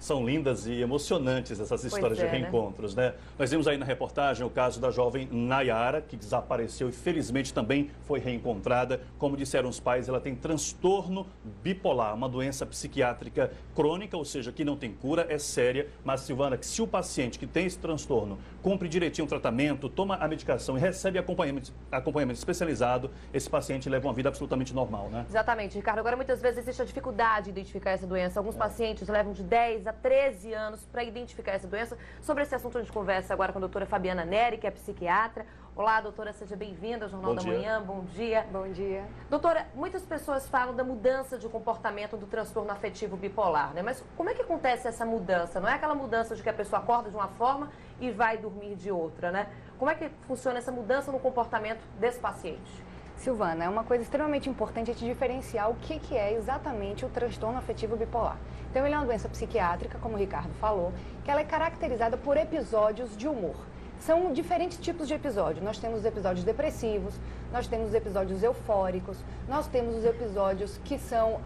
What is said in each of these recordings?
São lindas e emocionantes essas histórias de reencontros, né? Nós vimos aí na reportagem o caso da jovem Nayara, que desapareceu e felizmente também foi reencontrada. Como disseram os pais, ela tem transtorno bipolar, uma doença psiquiátrica crônica, ou seja, que não tem cura, é séria. Mas, Silvana, que se o paciente que tem esse transtorno cumpre direitinho o tratamento, toma a medicação e recebe acompanhamento especializado, esse paciente leva uma vida absolutamente normal, né? Exatamente, Ricardo. Agora, muitas vezes existe a dificuldade de identificar essa doença. Alguns pacientes levam de 10 a 13 anos para identificar essa doença. Sobre esse assunto a gente conversa agora com a doutora Fabiana Neri, que é psiquiatra. Olá, doutora, seja bem-vinda ao Jornal da Manhã. Bom dia. Bom dia. Doutora, muitas pessoas falam da mudança de comportamento do transtorno afetivo bipolar, né? Mas como é que acontece essa mudança? Não é aquela mudança de que a pessoa acorda de uma forma e vai dormir de outra, né? Como é que funciona essa mudança no comportamento desse paciente? Silvana, é uma coisa extremamente importante a gente diferenciar o que é exatamente o transtorno afetivo bipolar. Então, ele é uma doença psiquiátrica, como o Ricardo falou, que ela é caracterizada por episódios de humor. São diferentes tipos de episódios. Nós temos os episódios depressivos, nós temos os episódios eufóricos, nós temos os episódios que são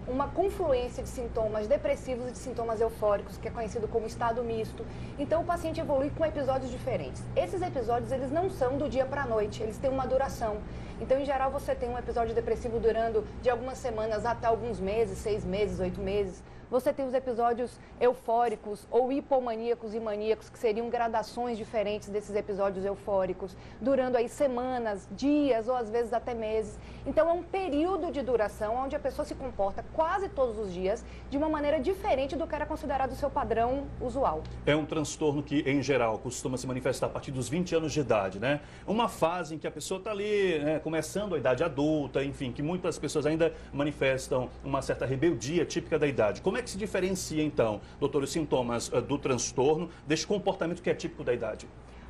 uma confluência de sintomas depressivos e de sintomas eufóricos, que é conhecido como estado misto. Então, o paciente evolui com episódios diferentes. Esses episódios, eles não são do dia para a noite, eles têm uma duração. Então, em geral, você tem um episódio depressivo durando de algumas semanas até alguns meses, 6 meses, 8 meses. Você tem os episódios eufóricos ou hipomaníacos e maníacos, que seriam gradações diferentes desses episódios eufóricos, durando aí semanas, dias ou às vezes até meses. Então é um período de duração onde a pessoa se comporta quase todos os dias de uma maneira diferente do que era considerado o seu padrão usual. É um transtorno que, em geral, costuma se manifestar a partir dos 20 anos de idade, né? Uma fase em que a pessoa está ali, né, começando a idade adulta, enfim, que muitas pessoas ainda manifestam uma certa rebeldia típica da idade. Como é que se diferencia, então, doutor, os sintomas do transtorno deste comportamento que é típico da idade?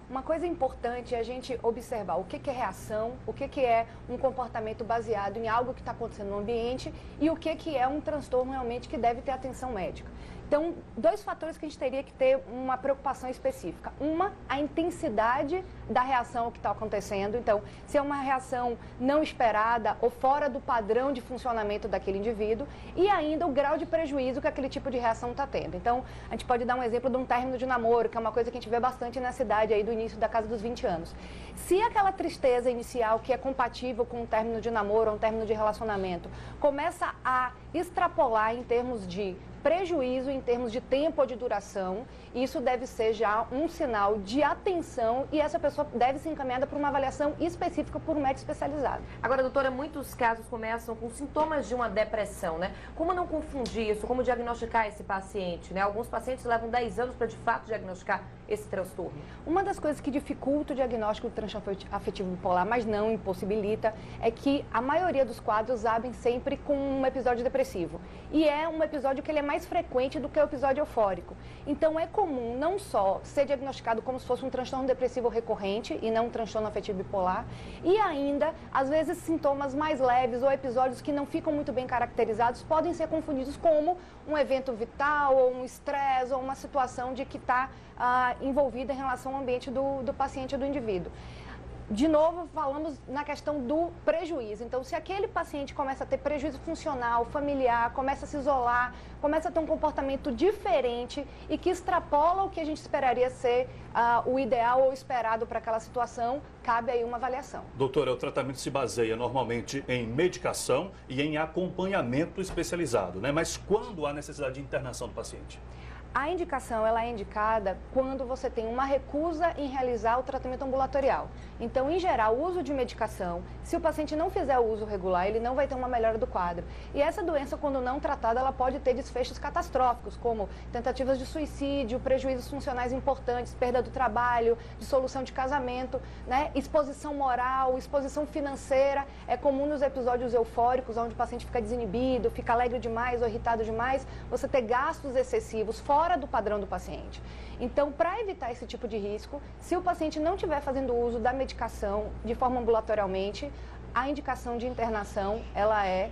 Uma coisa importante é a gente observar o que é reação, o que é um comportamento baseado em algo que está acontecendo no ambiente e o que é um transtorno realmente que deve ter atenção médica. Então, 2 fatores que a gente teria que ter uma preocupação específica. Uma, a intensidade da reação ao que está acontecendo. Então, se é uma reação não esperada ou fora do padrão de funcionamento daquele indivíduo. E ainda o grau de prejuízo que aquele tipo de reação está tendo. Então, a gente pode dar um exemplo de um término de namoro, que é uma coisa que a gente vê bastante nessa idade aí do início da casa dos 20 anos. Se aquela tristeza inicial, que é compatível com um término de namoro ou um término de relacionamento, começa a extrapolar em termos de prejuízo, em termos de tempo ou de duração, isso deve ser já um sinal de atenção e essa pessoa deve ser encaminhada para uma avaliação específica por um médico especializado. Agora, doutora, muitos casos começam com sintomas de uma depressão, né? Como não confundir isso? Como diagnosticar esse paciente, né? Alguns pacientes levam 10 anos para, de fato, diagnosticar esse transtorno. Uma das coisas que dificulta o diagnóstico do transtorno afetivo bipolar, mas não impossibilita, é que a maioria dos quadros abrem sempre com um episódio depressivo. E é um episódio que ele é mais frequente do que o episódio eufórico. Então, é comum não só ser diagnosticado como se fosse um transtorno depressivo recorrente e não um transtorno afetivo bipolar, e ainda, às vezes, sintomas mais leves ou episódios que não ficam muito bem caracterizados podem ser confundidos como um evento vital ou um estresse ou uma situação de que está envolvida em relação ao ambiente do paciente ou do indivíduo. De novo, falamos na questão do prejuízo. Então, se aquele paciente começa a ter prejuízo funcional, familiar, começa a se isolar, começa a ter um comportamento diferente e que extrapola o que a gente esperaria ser o ideal ou esperado para aquela situação, cabe aí uma avaliação. Doutora, o tratamento se baseia normalmente em medicação e em acompanhamento especializado, né? Mas quando há necessidade de internação do paciente? A indicação ela é indicada quando você tem uma recusa em realizar o tratamento ambulatorial. Então, em geral, o uso de medicação, se o paciente não fizer o uso regular, ele não vai ter uma melhora do quadro. E essa doença, quando não tratada, ela pode ter desfechos catastróficos, como tentativas de suicídio, prejuízos funcionais importantes, perda do trabalho, dissolução de casamento, né? Exposição moral, exposição financeira. É comum nos episódios eufóricos, onde o paciente fica desinibido, fica alegre demais ou irritado demais, você ter gastos excessivos fora do padrão do paciente. Então, para evitar esse tipo de risco, se o paciente não estiver fazendo uso da medicação de forma ambulatorialmente, a indicação de internação, ela é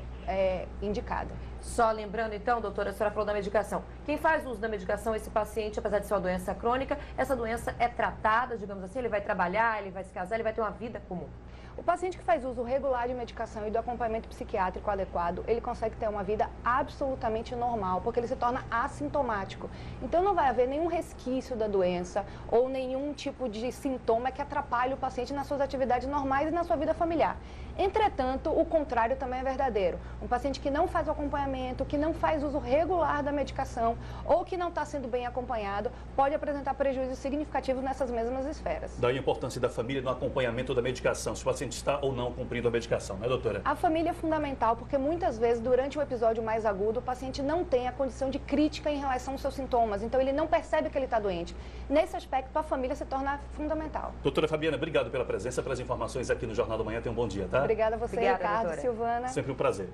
indicada. Só lembrando então, doutora, a senhora falou da medicação. Quem faz uso da medicação, esse paciente, apesar de ser uma doença crônica, essa doença é tratada, digamos assim, ele vai trabalhar, ele vai se casar, ele vai ter uma vida comum. O paciente que faz uso regular de medicação e do acompanhamento psiquiátrico adequado, ele consegue ter uma vida absolutamente normal, porque ele se torna assintomático. Então não vai haver nenhum resquício da doença ou nenhum tipo de sintoma que atrapalhe o paciente nas suas atividades normais e na sua vida familiar. Entretanto, o contrário também é verdadeiro. Um paciente que não faz o acompanhamento, que não faz uso regular da medicação ou que não está sendo bem acompanhado, pode apresentar prejuízos significativos nessas mesmas esferas. Daí a importância da família no acompanhamento da medicação, se o paciente está ou não cumprindo a medicação, né, doutora? A família é fundamental porque muitas vezes, durante o episódio mais agudo, o paciente não tem a condição de crítica em relação aos seus sintomas, então ele não percebe que ele está doente. Nesse aspecto, a família se torna fundamental. Doutora Fabiana, obrigado pela presença, pelas informações aqui no Jornal da Manhã. Tenha um bom dia, tá? Obrigada a você, Ricardo, doutora. Silvana. Sempre um prazer.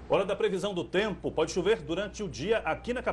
Hora da previsão do tempo, pode chover durante o dia aqui na capital.